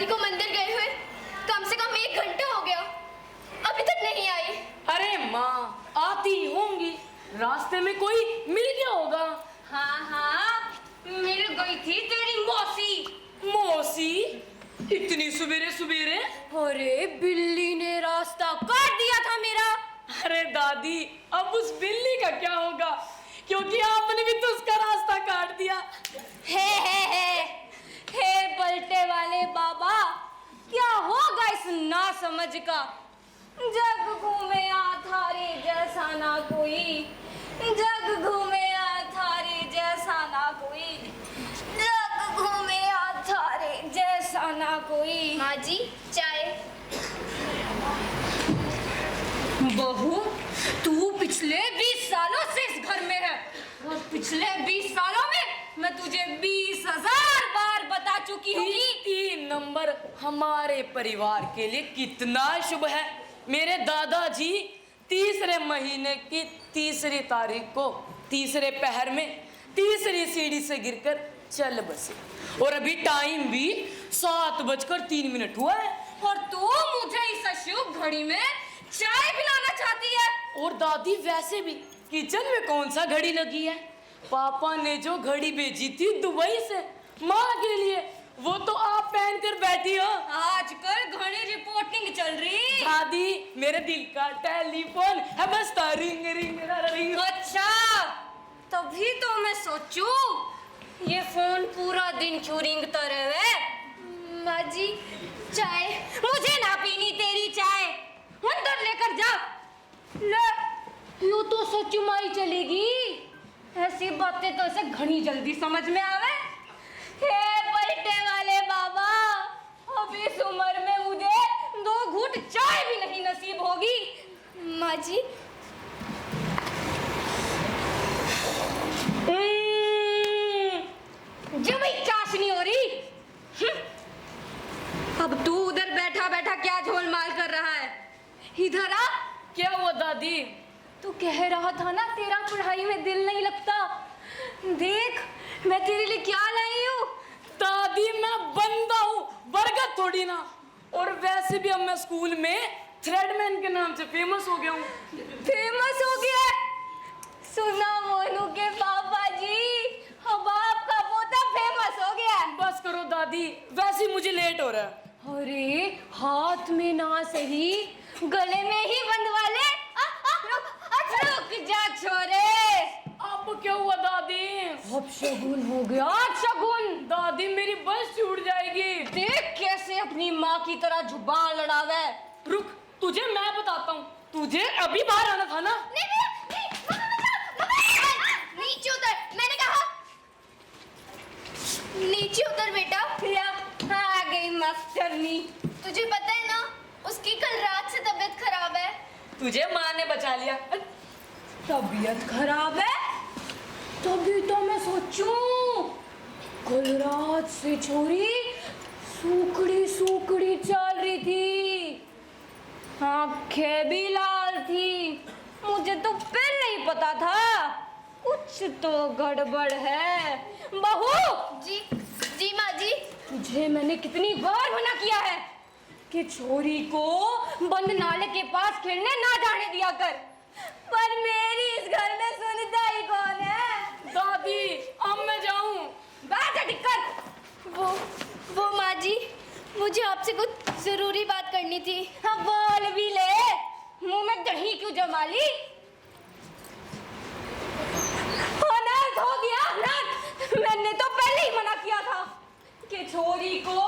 दादी को मंदिर गए हुए कम से कम 1 घंटा हो गया, अभी तक नहीं आई। अरे माँ, आती होंगी, रास्ते में कोई मिल गया होगा। हाँ हाँ, मिल गई थी तेरी मौसी। मौसी? इतनी सवेरे सवेरे? अरे बिल्ली ने रास्ता काट दिया था मेरा। अरे दादी, अब उस बिल्ली का क्या होगा, क्योंकि आपने भी तो उसका रास्ता काट दिया। हे पलटे वाले बाबा, क्या होगा इस नासमझ का। जग घूमे थारे जैसा ना कोई, जग घूमे थारे जैसा ना कोई, जग घूमे थारे जैसा ना कोई। माँ जी, चाय। बहू, तू पिछले 20 सालों से इस घर में है और पिछले 20 सालों में मैं तुझे 20,000 बार बता चुकी हूँ। 3 नंबर हमारे परिवार के लिए कितना शुभ है। मेरे दादाजी तीसरे महीने की 3री तारीख को तीसरे पहर में 3री सीढ़ी से गिरकर चल बसे और अभी टाइम भी 7:03 हुआ है। और तू मुझे इस शुभ घड़ी में चाय पिलाना चाहती है। और दादी, वैसे भी किचन में कौन सा घड़ी लगी है? पापा ने जो घड़ी भेजी थी दुबई से माँ के लिए, वो तो आप पहन कर बैठी हो। आजकल घड़ी रिपोर्टिंग चल रही। दादी, मेरे दिल का टेलीफोन है बजता, रिंग रिंग रिंग। अच्छा, तभी तो मैं सोचूं ये फोन पूरा दिन क्यों रिंगता रहे। माँ जी, चाय। मुझे ना पीनी तेरी चाय, अंदर लेकर जा। ले, यूं तो सोचू माई चलेगी, ऐसी बातें तो ऐसे घनी जल्दी समझ में आवे। हे पलटे वाले बाबा, अब इस उम्र में मुझे 2 घूंट चाय भी नहीं नसीब होगी। माँ जी, जमी चाशनी हो रही। अब तू उधर बैठा बैठा क्या झोलमाल कर रहा है, इधर आ। क्या हुआ दादी? तू कह रहा था ना तेरा पढ़ाई में दिल नहीं लगता, देख मैं तेरे लिए क्या लाई हूँ। दादी, मैं बंदा हूँ, बरगद थोड़ी ना। और वैसे भी अब मैं स्कूल में थ्रेडमैन के नाम से फेमस हो गया हूँ। फेमस हो गया? सुना मोनू के पापा जी, अब आपका पोता फेमस हो गया। बस करो दादी, वैसे ही मुझे लेट हो रहा है। अरे हाथ में ना सही, गले में ही बंधवा ले। रुक जा छोरे। अब क्या हुआ दादी? अब शगुन हो गया, शगुन। दादी, मेरी बस छूट जाएगी। देख कैसे अपनी माँ की तरह जुबान लड़ावे। रुक, तुझे मैं बताता हूँ, तुझे अभी बाहर आना था ना। नीचे उतर, मैंने कहा नीचे उतर बेटा। आ गई मास्टरनी। तुझे पता है ना, उसकी कल रात से तबीयत खराब है। तुझे माँ ने बचा लिया। तबीयत खराब है? तभी तो मैं सोचूं, कल रात से छोरी सूखड़ी सूखड़ी चल रही थी, आंखें भी लाल थी। मुझे तो पहले ही पता था कुछ तो गड़बड़ है। बहू जी, जी माँ जी। तुझे मैंने कितनी बार मना किया है कि छोरी को बंद नाले के पास खेलने ना जाने दिया कर, पर मेरी इस घर में सुनता ही कौन है। दादी, अब मैं जाऊं? बैठ टिक्कर। वो माँ जी, मुझे आपसे कुछ जरूरी बात करनी थी। हाँ बोल भी ले, मुंह में दही क्यों जमा ली। अनर्थ हो गया, अनर्थ। मैंने तो पहले ही मना किया था कि छोरी को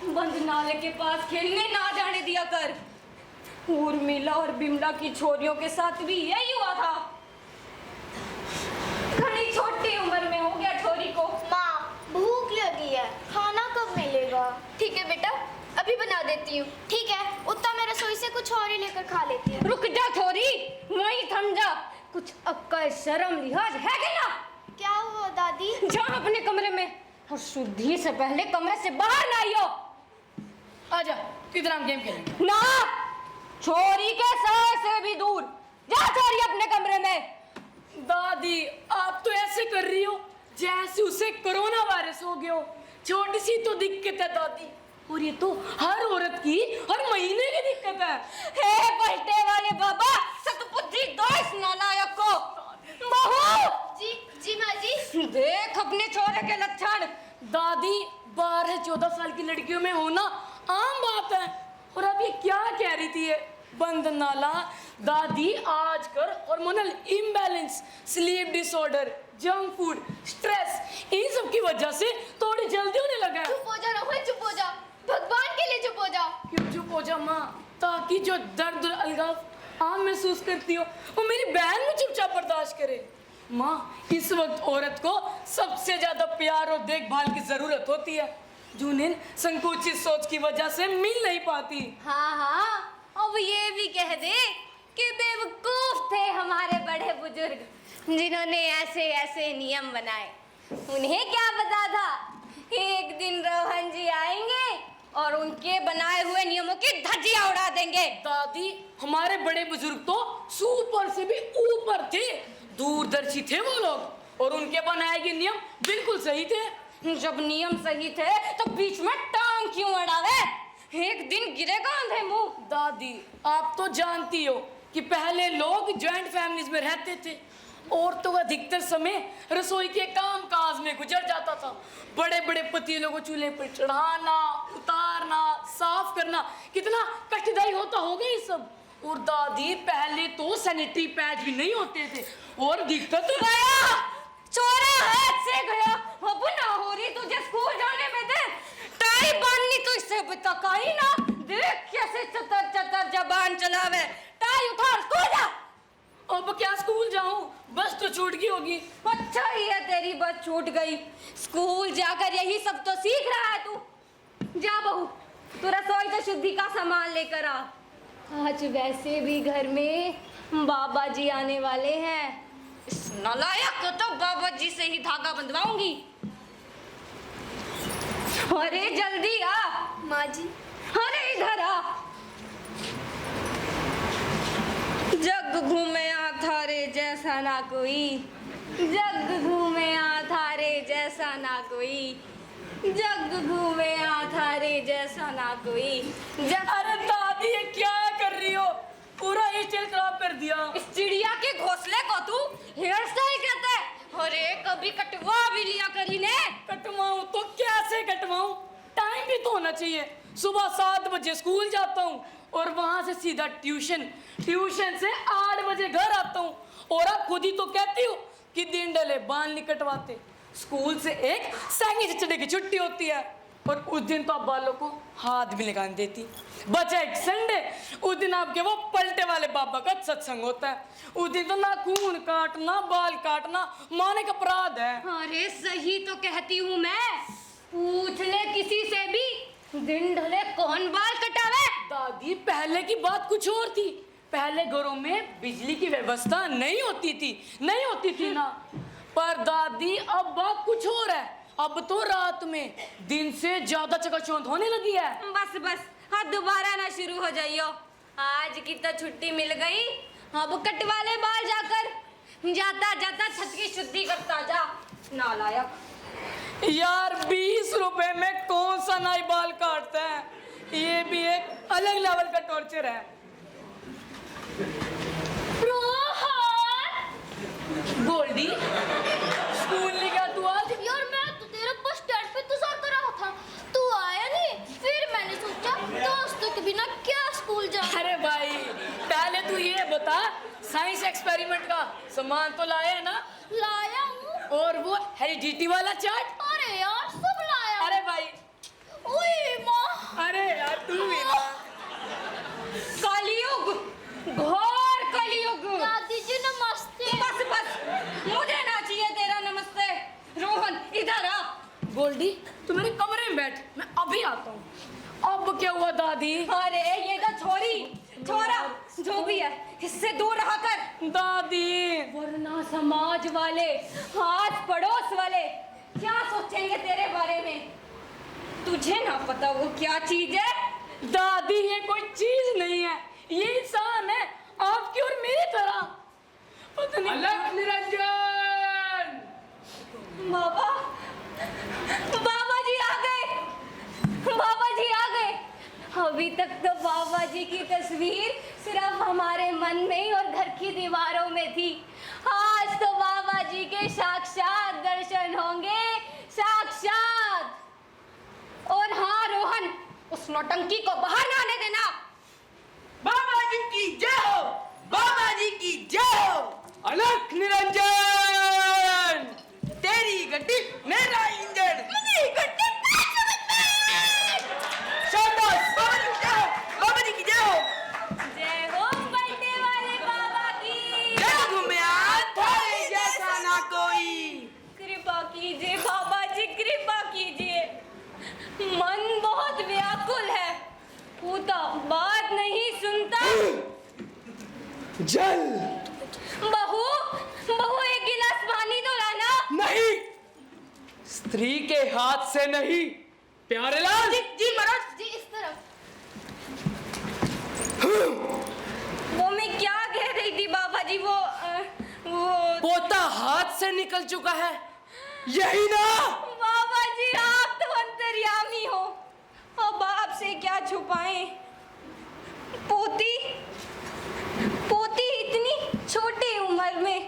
बंद नाले के पास खेलने ना जाने दिया कर। उर्मिला और बिमला की छोरियों के साथ भी यही हुआ था। घनी छोटी उम्र में हो गया छोरी को। माँ, भूख लगी है, खाना कब मिलेगा? ठीक है बेटा, अभी बना देती हूँ। ठीक है, उतना मैं रसोई से कुछ और ही लेकर खा लेती हूँ। रुक जा छोरी, वहीं थम जा। कुछ अक्ल शर्म लिहाज है कि ना? क्या हुआ दादी? जा अपने कमरे में और शुद्धि से पहले कमरे से बाहर ना आइयो। आजा, इधर हम गेम खेलेंगे। ना, छोरी के सर से भी दूर जा। छोरी अपने कमरे में। दादी, आप तो ऐसे कर रही हो जैसे उसे कोरोना वायरस हो गया हो। छोटी सी तो दिक्कत है दादी। और ये तो हर औरत की हर महीने की दिक्कत है। हे पलटे वाले बाबा, सतबुद्धि दो इस नालायक को। बहू, जी माँ जी। देख अपने छोरे के लक्षण। दादी, 12-14 साल की लड़कियों में होना आम बात है। और अब ये क्या कह रही थी? ये बंद नाला। दादी, आजकल hormonal imbalance, sleep disorder, junk food, stress, इन सब की वजह से थोड़ी जल्दी होने लगा है। चुप हो जा रोहन, चुप हो जा, भगवान के लिए चुप हो जा। क्यों चुप हो जा माँ? ताकि जो दर्द और अलगाव आप महसूस करती हो वो मेरी बहन में चुपचाप बर्दाश्त करे। माँ, इस वक्त औरत को सबसे ज्यादा प्यार और देखभाल की जरूरत होती है, जो उन्हें संकुचित सोच की वजह से मिल नहीं पाती। हाँ हाँ, अब ये भी कह दे कि बेवकूफ थे हमारे बड़े बुजुर्ग, जिन्होंने ऐसे ऐसे नियम बनाए। उन्हें क्या पता था एक दिन रोहन जी आएंगे और उनके बनाए हुए नियमों की धज्जियां उड़ा देंगे। दादी, हमारे बड़े बुजुर्ग तो सुपर से भी ऊपर थे, दूरदर्शी थे वो लोग, और उनके बनाए गए नियम बिल्कुल सही थे। जब नियम सही थे तो बीच में टांग क्यों अड़ावे? एक दिन गिरेगा अंधे मुंह। दादी, आप तो जानती हो कि पहले लोग ज्वाइंट फैमिलीज में रहते थे। औरतों का अधिकतर समय रसोई के काम काज में गुजर जाता था। बड़े बड़े पतीलों को चूल्हे पर चढ़ाना, उतारना, साफ करना कितना कष्टदायी होता होगा ये सब। और दादी, पहले तो सैनिटरी पैड भी नहीं होते थे, और दिक्कत गया चोरा हाथ से गया। अब ना हो रही तुझे स्कूल जाने में दे, टाई बांधनी तो इससे बता ही ना। देख कैसे चतर चतर जबान चलावे। टाई उतार, स्कूल जा। अब क्या स्कूल जाऊं? बस तो छूट गई होगी। अच्छा ही है तेरी बस छूट गई। स्कूल जाकर यही सब तो सीख रहा है तू। जा बहू, तू रसोई से शुद्धि का सामान लेकर आ। आज वैसे भी घर में बाबा जी आने वाले हैं। इस नालायक को तो बाबा जी से ही धागा बंधवाऊंगी। अरे जल्दी आ। माँ जी। अरे इधर आ। जग घूमे आ थारे जैसा ना कोई, जग घूमे आ थारे जैसा ना कोई, जग घूमे आ थारे जैसा ना कोई। अरे दादी, ये क्या कर रही हो? पूरा हेयर स्टाइल खराब कर दिया। इस चिड़िया के घोंसले को तू हेयर स्टाइल कहता है? अरे कभी कटवा भी लिया करी ने। कटवाऊं तो कैसे कटवाऊं? टाइम भी तो होना चाहिए। सुबह 7 बजे स्कूल जाता हूँ और वहां से सीधा ट्यूशन, ट्यूशन से 8 बजे घर आता हूँ। और आप खुद ही तो कहती हो कि दिन डले बाल नहीं कटवाते। स्कूल से एक सैंगी चढ़े की छुट्टी होती है, और उस दिन तो आप बालों को हाथ भी लगाने देती। बचा एक संडे, उस दिन आपके वो पलटे वाले बाबा का सत्संग होता है। उस दिन तो नाखून काटना, बाल काटना माने का अपराध है। अरे सही तो कहती हूँ मैं। पूछ ले किसी से भी, दिन ढले कौन बाल कटावे? दादी, पहले की बात कुछ और थी। पहले घरों में बिजली की व्यवस्था नहीं होती थी ना। पर दादी, अब बात कुछ और है। अब तो रात में दिन से ज्यादा चकाचौंध होने लगी है। बस बस, हाँ दोबारा ना शुरू हो जाइयो। आज की तो छुट्टी मिल गई, अब कटवा ले बाल जाकर। जाता जाता छत की शुद्धि करता जा, नालायक। यार, 20 रुपए में कौन सा नाई बाल काटता है? ये भी एक अलग लेवल का टॉर्चर है। गोल्डी, स्कूल नहीं गया तू आज? यार, मैं तो तेरे बस स्टैंड पे इंतजार कर रहा था, तू आया नहीं। फिर मैंने सोचा दोस्तों के बिना क्या स्कूल जा। अरे भाई, पहले तू ये बता, साइंस एक्सपेरिमेंट का सामान तो लाया है ना? लाया हूँ। और वो हेरिडिटी वाला चार्ट? अरे यार, सब लाया। अरे भाई, ओए माँ। अरे यार तू भी ना। कलयुग, घोर कलयुग। दादी जी नमस्ते। बस बस, मुझे ना चाहिए तेरा नमस्ते। रोहन इधर आ। गोल्डी, तू मेरे कमरे में बैठ, मैं अभी आता हूँ। अब क्या हुआ दादी? अरे ये तो छोरा जो भी है, इससे दूर रहा कर। दादी, वरना समाज वाले, आस पड़ोस वाले क्या सोचेंगे तेरे बारे में? तुझे ना पता वो क्या चीज है? दादी, ये कोई चीज नहीं है, ये इंसान है, आपकी और मेरी तरह। पता नहीं। अलग निरंजन। बाबा, बाबा जी आ गए। बाबा जी आ अभी तक तो बाबा जी की तस्वीर सिर्फ हमारे मन में ही और घर की दीवारों में थी। आज तो बाबा जी के साक्षात दर्शन होंगे, साक्षात। और हाँ रोहन, उस नौटंकी को बाहर ना आने देना। बाबा जी की जय हो, बाबा जी की जय हो। अलख निरंजन, तेरी गड्डी मेरा इंजन, मेरी गड्डी शाबाश, बाबा जी की जय हो। जय हो बर्थडे वाले बाबा की। जय घूमिया थारे जैसा ना कोई। कृपा कीजिए बाबा जी, कृपा कीजिए। मन बहुत व्याकुल है, पूता बात नहीं सुनता। जल बहू, बहू एक गिलास पानी तो लाना। नहीं, स्त्री के हाथ से नहीं। प्यारे लाल जी महाराज जी इस तरफ। वो मैं क्या कह रही थी बाबा जी, वो पोता हाथ से निकल चुका है, यही ना? बाबा जी आप तो अंतर्यामी हो, अब आपसे क्या छुपाएं। पोती पोती इतनी छोटी उम्र में,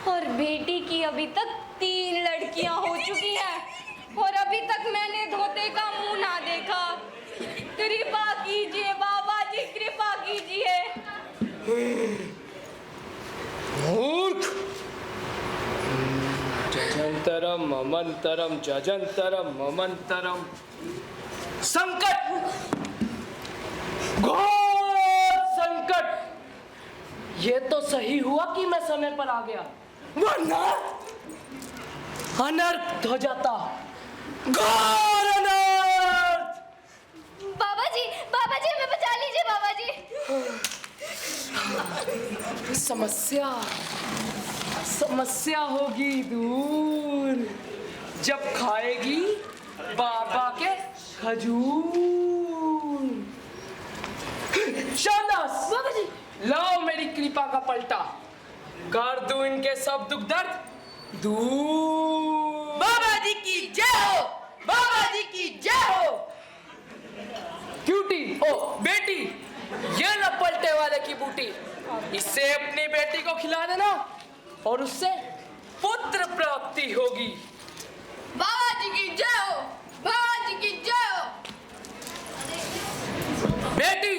और बेटी की अभी तक 3 लड़कियां हो चुकी हैं, और अभी तक मैंने धोते का मुंह ना देखा। कृपा कीजिए बाबा जी, कृपा कीजिए। मूर्ख। जजंतरम ममंतरम, जजंतरम ममंतरम। संकट, घोर संकट। ये तो सही हुआ कि मैं समय पर आ गया, वरना अनर्थ हो जाता, घोर अनर्थ। बाबा जी हमें बचा लीजिए बाबा जी। समस्या होगी दूर जब खाएगी बाबा के खजूर। शाबाश बाबा जी, लाओ मेरी कृपा का पलटा, कर दूं इनके सब दुख दर्द दूर। बाबा जी की जय हो, बाबा जी की जय हो। क्यूटी, ओ बेटी, ये न पलटे वाले की बूटी, इससे अपनी बेटी को खिला देना और उससे पुत्र प्राप्ति होगी। बाबा जी की जय हो, बाबा जी की जय हो। बेटी,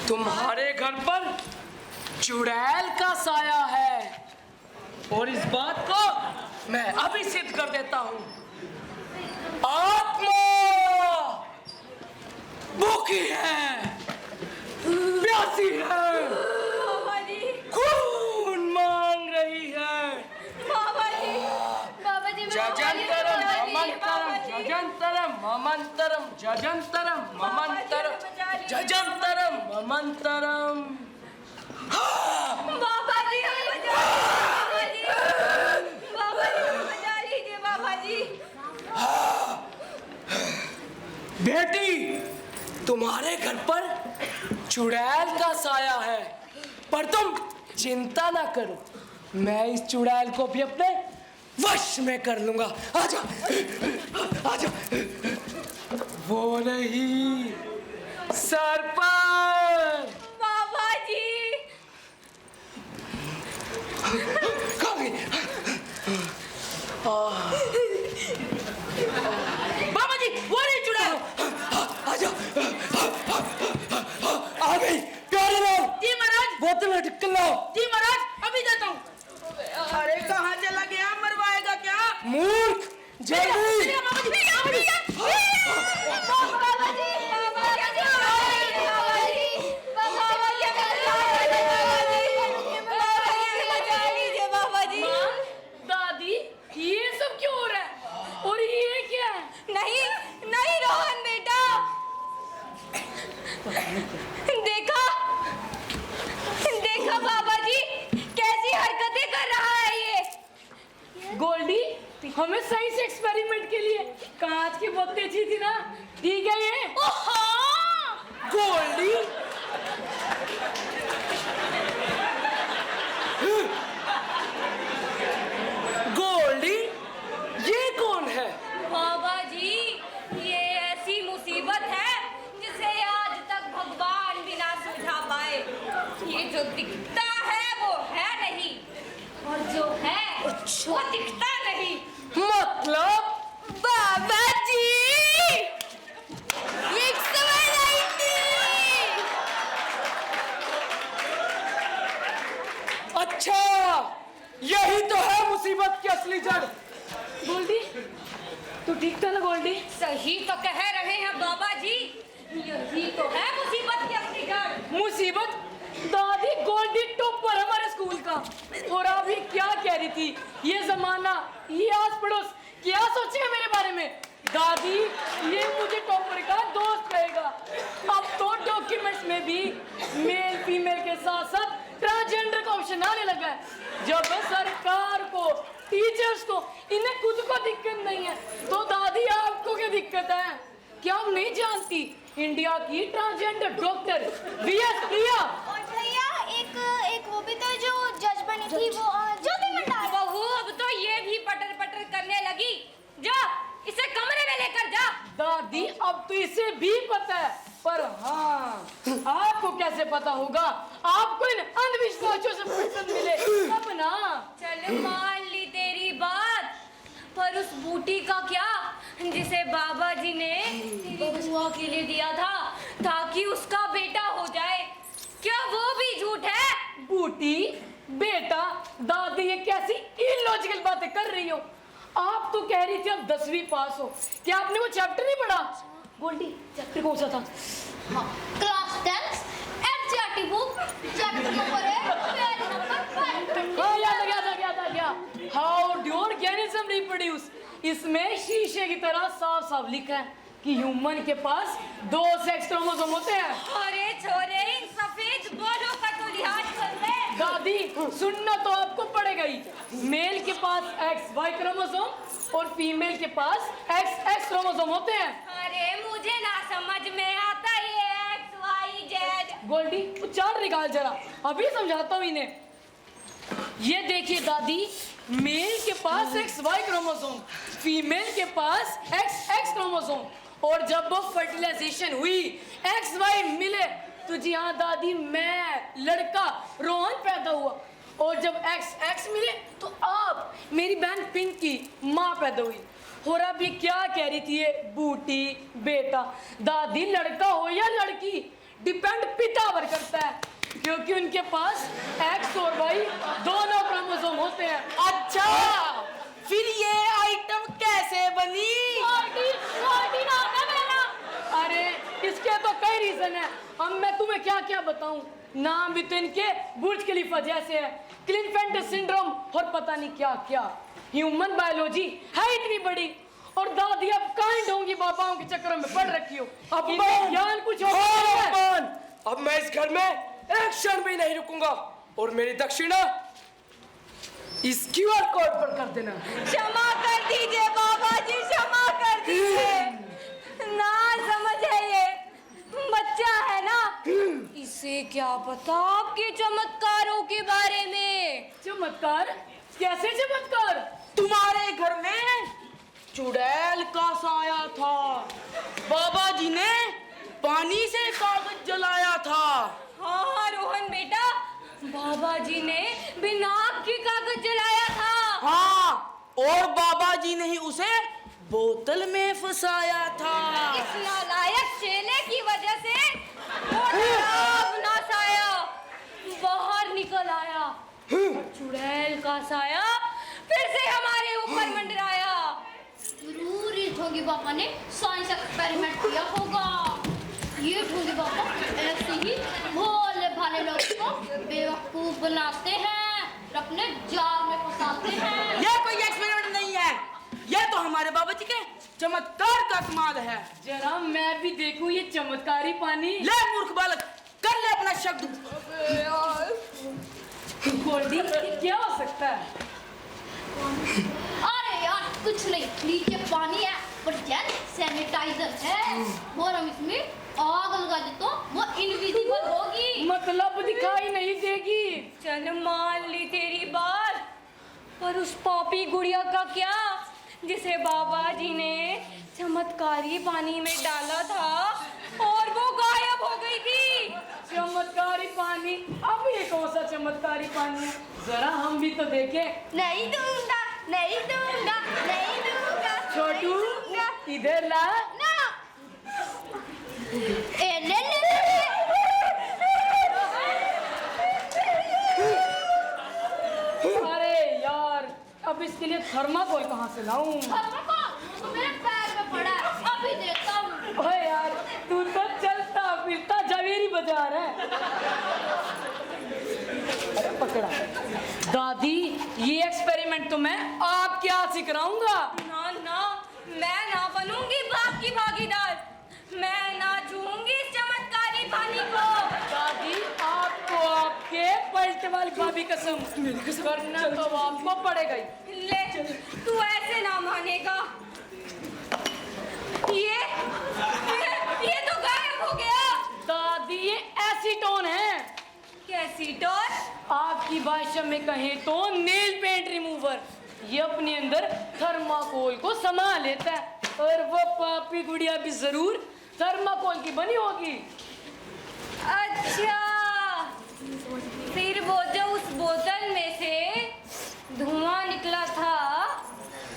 तुम्हारे घर पर चुड़ैल का साया है, और इस बात को मैं अभी सिद्ध कर देता हूं। आत्मा भूखी है, प्यासी है, बाबा जी, खून मांग रही है। बाबा जी, बाबा जी जजंतरम ममंतरम, जजंतरम ममंतरम, जजंतरम ममंतरम, जजंतरम ममंतरम। बाबा जी हमें बचा लीजिए, बाबा जी हमें बचा लीजिए बाबा जी। बेटी, तुम्हारे घर पर चुड़ैल का साया है, पर तुम चिंता ना करो, मैं इस चुड़ैल को भी अपने वश में कर लूंगा। आजा, आजा। वो नहीं, सर पर। बाबा जी, कहाँ गई? बाबा जी, वो नहीं चुड़ैल। आजा, आ गई। प्यारे लाल जी महाराज, बोतल में ढक्कन लाओ। जी महाराज, अभी देता हूँ। अरे कहाँ चला गया, मरवाएगा क्या? मूर्ख, जल्दी। दादी, ये सब क्यों हो रहा है? और ये क्या है? नहीं, नहीं रोहन बेटा, देखा, देखा बाबा जी कैसी हरकतें कर रहा है ये। गोल्डी, हमें सही से एक्सपेरिमेंट के लिए कांच की बोतलें अच्छी थी ना, ठीक है ये? गोल्डी, गोल्डी, ये कौन है? बाबा जी, ये ऐसी मुसीबत है जिसे जो दिखता है वो है नहीं, और जो है वो दिखता नहीं। मतलब बाबा जी एक सवाल आई थी। अच्छा, यही तो है मुसीबत की असली जड़। गोल्डी, तू ठीक था ना गोल्डी? सही तो कह रहे हैं बाबा जी, यही तो है मुसीबत की असली जड़। मुसीबत? दादी गोल्डी टॉपर हमारे स्कूल का, और अभी क्या कह रही थी, ये जमाना, ये आस पड़ोस क्या सोचेगा मेरे बारे में? दादी, ये मुझे टॉपर का दोस्त रहेगा। अब तो डॉक्यूमेंट्स में भी मेल फीमेल के साथ साथ ट्रांसजेंडर का ऑप्शन आने लगा है। जब सरकार को, टीचर्स को, इन्हें खुद को दिक्कत नहीं है, तो दादी आपको क्या दिक्कत है? क्या आप नहीं जानती इंडिया की ट्रांसजेंडर डॉक्टर वीएस प्रिया? और भैया एक वो भी तो जो जज बनी थी, वो ज्योति मंडाल। बहू, अब तो ये भी पटर पटर करने लगी। जा, इसे कमरे में लेकर जा। दादी, अब तो इसे भी पता है, पर हाँ, आपको कैसे पता होगा? आपको इन अंधविश्वासों से फुर्सत मिले तब ना। चल मान ली तेरी बात, पर उस बूटी का क्या जिसे बाबा जी ने तेरी बुआ के लिए दिया था ताकि उसका बेटा हो जाए, क्या वो भी झूठ है? बूटी बेटा? दादी, ये कैसी इलॉजिकल बातें कर रही हो? आप तो कह रही थी अब 10वीं पास हो, क्या आपने वो चैप्टर नहीं पढ़ा? गोल्डी, चैप्टर कौन सा था? Class 10 NCERT book, chapter number है पेज नंबर 5। हाँ, याद आ गया। How do organism reproduce? इसमें शीशे की तरह साफ साफ लिखा है कि ह्यूमन के पास 2 सेक्स क्रोमोसोम होते हैं। अरे छोरे, इन सफेद बालों का तो लिहाज कर ले। दादी, सुनना तो आपको पड़ेगा ही। मेल के पास XY क्रोमोसोम और फीमेल के पास XX क्रोमोसोम होते हैं। अरे मुझे ना समझ में आता ये XYZ। गोल्डी, उच्चार निकाल जरा, अभी समझाता हूँ इन्हें। ये देखिए दादी, मेल के पास XY क्रोमोसोम, फीमेल के पास XX क्रोमोसोम, और जब वो फर्टिलाइजेशन हुई, XY मिले, तो जी हाँ दादी, मैं लड़का रोहन पैदा हुआ, और जब XX मिले तो आप, मेरी बहन पिंकी, माँ पैदा हुई। और अब ये क्या कह रही थी ये बूटी बेटा? दादी, लड़का हो या लड़की, डिपेंड पिता पर करता है, क्योंकि उनके पास X और Y दोनों क्रोमोसोम होते हैं। अच्छा, फिर ये आइटम कैसे बनी? गोल्डी नाम है मेरा। अरे इसके तो कई रीजन है, अब मैं तुम्हें क्या क्या बताऊं। नाम भी तो इनके बुर्ज खलीफा जैसे है, क्लिनफेल्टर सिंड्रोम और पता नहीं क्या क्या। ह्यूमन बायोलॉजी है इतनी बड़ी, और दादी अब काइंड होंगी बाबाओं के चक्करों में पड़ रखी हो। अब इनमें ज्ञान कुछ और है। अब मैं इस घर में एक क्षण भी नहीं रुकूंगा, और मेरी दक्षिणा इस QR कोड पर कर देना। क्षमा कर दीजिए बाबा जी, क्षमा कर दीजिए। ना समझ है ये, बच्चा है ना, इसे क्या पता आपके चमत्कारों के बारे में। चमत्कार? कैसे चमत्कार? तुम्हारे घर में चुड़ैल का साया था, बाबा जी ने पानी से कागज जलाया था। हाँ रोहन बेटा, बाबा जी ने बिना आग के कागज जलाया था। हाँ, और बाबा जी ने ही उसे बोतल में फंसाया था। इस नालायक चेले की वजह से वो डराव ना साया बाहर निकल आया, और चुड़ैल का साया फिर से हमारे ऊपर मंडराया। जरूर ये ठोगी पापा ने साइंस एक्सपेरिमेंट किया होगा। ये ठोगी पापा ऐसे ही भोले भाले लोगों को बेवकूफ बनाते हैं, अपने जाल में फंसाते हैं। ये कोई एक्सपेरिमेंट नहीं है, ये तो हमारे बाबा जी के चमत्कार का कमाल है। जरा मैं भी देखूं ये चमत्कारी पानी। ले मूर्ख बालक, कर ले अपना शब्द। गोल्डी, क्या हो सकता है? अरे यार कुछ नहीं, नीचे पानी है पर यार सैनिटाइजर है, और हम इसमें आग लगा दे तो वो इनविजिबल होगी। मतलब दिखाई नहीं देगी। चल मान ली तेरी बात, पर उस पापी गुड़िया का क्या जिसे बाबा जी ने चमत्कारी पानी में डाला था और वो गायब हो गई थी। चमत्कारी पानी? अब ये सा चमत्कारी पानी है, जरा हम भी तो देखें। नहीं दूंगा, नहीं दूंगा, नहीं दूंगा। छोटू नहीं दूंगा। इधर ला। ना। ए ले ले ले। अरे यार, अब इसके लिए थर्माकोल कहाँ से लाऊं? थर्माकोल तो मेरे पैर में पड़ा है, अभी देता हूँ। ओए यार, तू तो चलता फिरता जवेरी बाजार है। अरे पकड़ा। दादी, ये एक्सपेरिमेंट तो मैं आपके हाथ से कराऊंगा। ना ना, मैं ना बनूंगी बाप की भागीदार। मैं ना छूऊंगी इस चमत्कारी पानी को। दादी, आपको आपके पलटे वाली भाभी कसम करना तो आपको पड़ेगा ही। ले, तू ऐसे ना मानेगा। ये तो गायब हो गया। दादी, ये एसीटोन है। कैसी टोन? आपकी भाषा में कहें तो नेल पेंट रिमूवर। ये अपने अंदर थर्माकोल को समा लेता है, और वो पापी गुड़िया भी जरूर थर्माकोल की बनी होगी। अच्छा, फिर वो जो उस बोतल में से धुआं निकला था,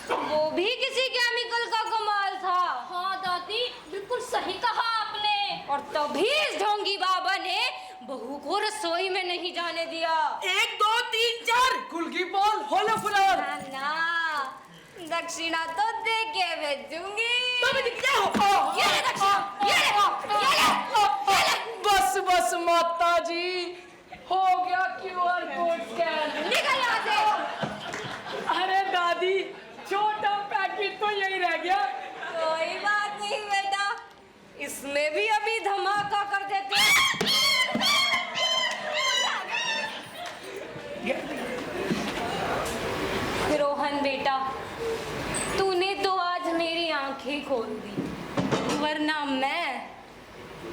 वो भी किसी केमिकल का कमाल था। हाँ दादी, बिल्कुल सही कहा आपने। और तभी इस ढोंगी बाबा ने बहू को रसोई में नहीं जाने दिया। 1 2 3 4 खुल की बॉल होलो फुलावर। ना, दक्षिणा तो दे के भेजूंगी। क्या हो? ये ले दक्षिणा, ये ले। बस बस माता जी, हो गया QR कोड स्कैन। निकल यहाँ से। अरे दादी, छोटा पैकेट तो यही रह गया। कोई बात नहीं बेटा, इसमें भी अभी धमाका कर देते हैं। रोहन बेटा, तूने तो आज मेरी आंखें खोल दी, वरना मैं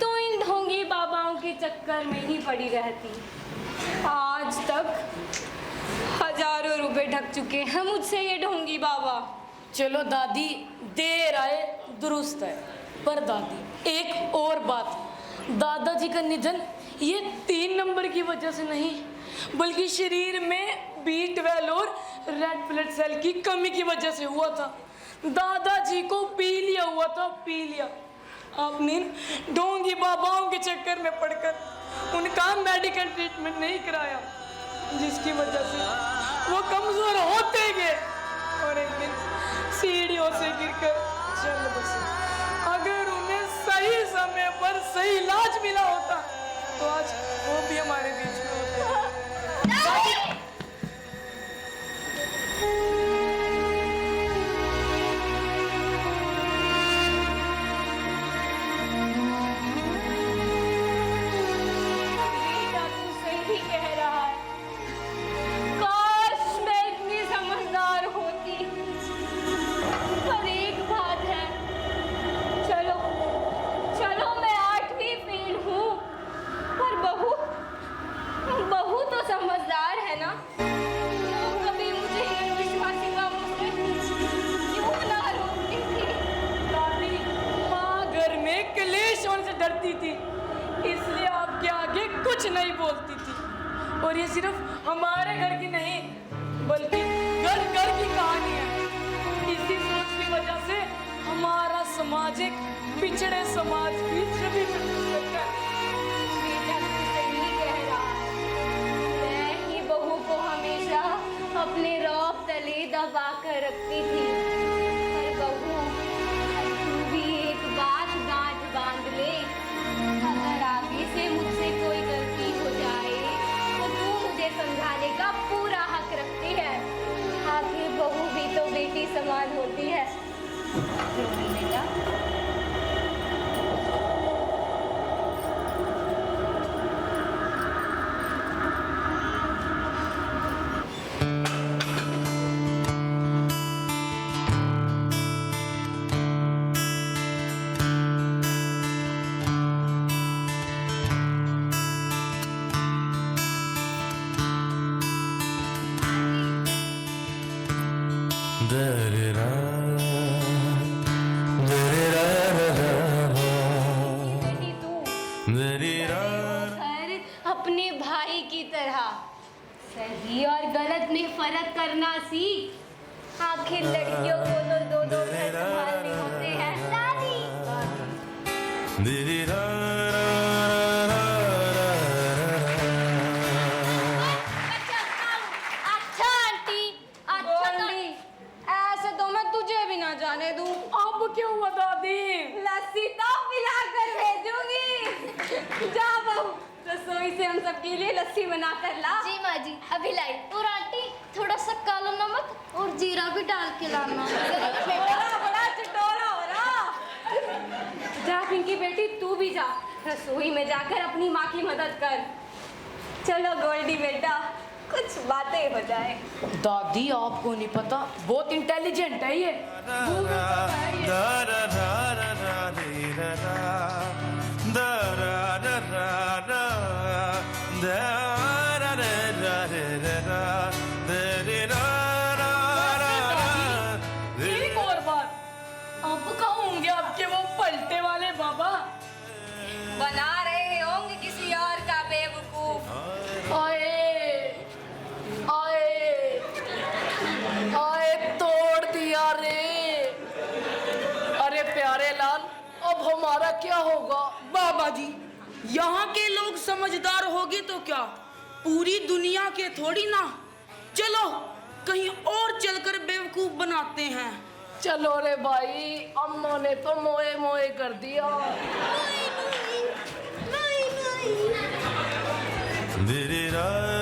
तो इन ढोंगी बाबाओं के चक्कर में ही पड़ी रहती। आज तक हजारों रुपए ठग चुके हैं मुझसे ये ढोंगी बाबा। चलो दादी, देर आए दुरुस्त है। पर दादी, एक और बात, दादाजी का निधन ये 3 नंबर की वजह से नहीं, बल्कि शरीर में B12 और रेड ब्लड सेल की कमी की वजह से हुआ था। दादाजी को पीलिया हुआ था, पीलिया। आपने ढोंगी बाबाओं के चक्कर में पड़कर उनका मेडिकल ट्रीटमेंट नहीं कराया, जिसकी वजह से वो कमजोर होते गए और एक दिन सीढ़ियों से गिरकर चल बसे। अगर उन्हें सही समय पर सही इलाज मिला होता तो आज वो भी हमारे बीच में होते। बेटा तू सही कह रहा है। काश मैं इतनी समझदार होती। पर एक बात है, चलो चलो मैं 8वीं फेल हूँ, पर बहू बहू तो समझदार है ना। वो कभी मुझे हीन विश्वासी कामों से क्यों ना रोकती थी। दादी, माँ घर में क्लेश होने से डरती थी, इसलिए आपके आगे कुछ नहीं बोलती थी। और ये सिर्फ हमारे घर की नहीं, बल्कि घर घर की कहानी है। इसी सोच की वजह से हमारा समाज एक पिछड़े समाज की छवि प्रस्तुत करता है। बेटा तू सही कह रहा है। मैं ही बहू को हमेशा अपने रौब तले दबा कर रखती थी। पर बहू, अब तू भी एक बात गांठ बांध ले। अगर आगे से मुझसे कोई गलती हो जाए तो तू मुझे समझाने का पूरा हक रखती है। आखिर बहू भी तो बेटी समान होती है। बेटा बेटी तू घर अपने भाई की तरह सही और गलत में फर्क करना सीख। आखिर लड़कियों को तो दो दो घर संभालने होते हैं। दादी अच्छा आंटी, अच्छा बोली, ऐसे तो मैं तुझे भी ना जाने दूं। अब क्यों हुआ दादी? लस्सी तो पिला कर भेजूंगी। जा बहू, रसोई से हम सबके लिए लस्सी बना कर ला। जी माँ जी, अभी लाई। और आंटी थोड़ा सा काला नमक और जीरा भी डाल के लाना। बड़ा बड़ा चटोरा हो रहा। जा पिंकी बेटी, तू भी जा रसोई में जाकर अपनी माँ की मदद कर। चलो गोल्डी बेटा, कुछ बातें हो जाए। दादी आपको नहीं पता, बहुत इंटेलिजेंट है ये। एक और बात, अब कहाँ होंगे आपके वो पलटे वाले बाबा? बना रहे होंगे किसी और का बेवकूफ। आए आए आए, तोड़ दिया रे। अरे प्यारे लाल, अब हमारा क्या होगा? बाबा जी, यहाँ के लोग समझदार होगी तो क्या, पूरी दुनिया के थोड़ी ना। चलो कहीं और चलकर बेवकूफ बनाते हैं। चलो रे भाई, अम्मा ने तो मोए मोए कर दिया। नहीं नहीं नहीं नहीं।